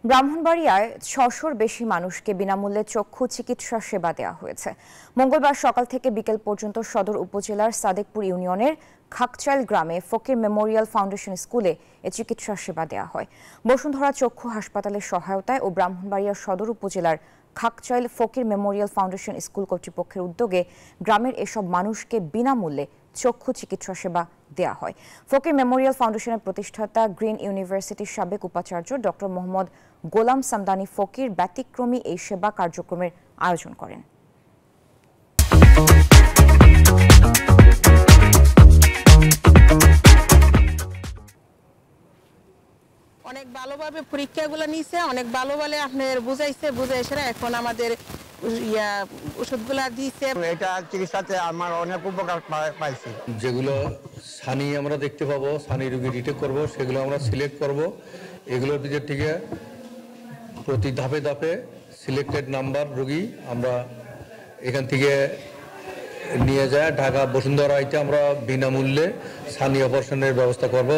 ব্রাহ্মণবাড়িয়ায় ৬০০-র বেশি মানুষকে বিনামূল্যে চক্ষু চিকিৎসা সেবা দেওয়া হয়েছে। মঙ্গলবার সকাল থেকে বিকেল পর্যন্ত সদর উপজেলার সাদেকপুর ইউনিয়নের খাকচাইল গ্রামে ফকির মেমোরিয়াল ফাউন্ডেশন স্কুলে এ চিকিৎসা সেবা দেওয়া হয়। বসুন্ধরা চক্ষু হাসপাতালের সহায়তায় ও ব্রাহ্মণবাড়িয়া সদর উপজেলার খাকচাইল ফকির মেমোরিয়াল ফাউন্ডেশন স্কুল কর্তৃপক্ষের উদ্যোগে গ্রামের এসব মানুষকে বিনামূল্যে চক্ষু চিকিৎসা সেবা দেয়া হয়। ফকির মেমোরিয়াল ফাউন্ডেশনের প্রতিষ্ঠাতা গ্রিন ইউনিভার্সিটির সাবেক উপাচার্য ডক্টর মোহাম্মদ গোলাম সামদানি ফকির ব্যতিক্রমী এই সেবা কার্যক্রমের আয়োজন করেন। অনেক ভালোভাবে পরীক্ষাগুলো নিছে, অনেক ভালোভাবে আপনাদের বুঝাইছে এখন আমাদের ওষুধগুলা দিয়েছে। এটা চিকিৎসাতে আমার অনেক উপকার পাইছি। যেগুলো সানি আমরা দেখতে পাবো, সানি রোগী ডিটেক্ট করব, সেগুলো আমরা সিলেক্ট করব। এগুলোর ভিতর থেকে প্রতি ধাপে ধাপে সিলেক্টেড নাম্বার রোগী আমরা এখান থেকে নিয়ে যায় ঢাকা বসুন্ধরাইতে আমরা বিনামূল্যে সানি অপারেশনের ব্যবস্থা করব।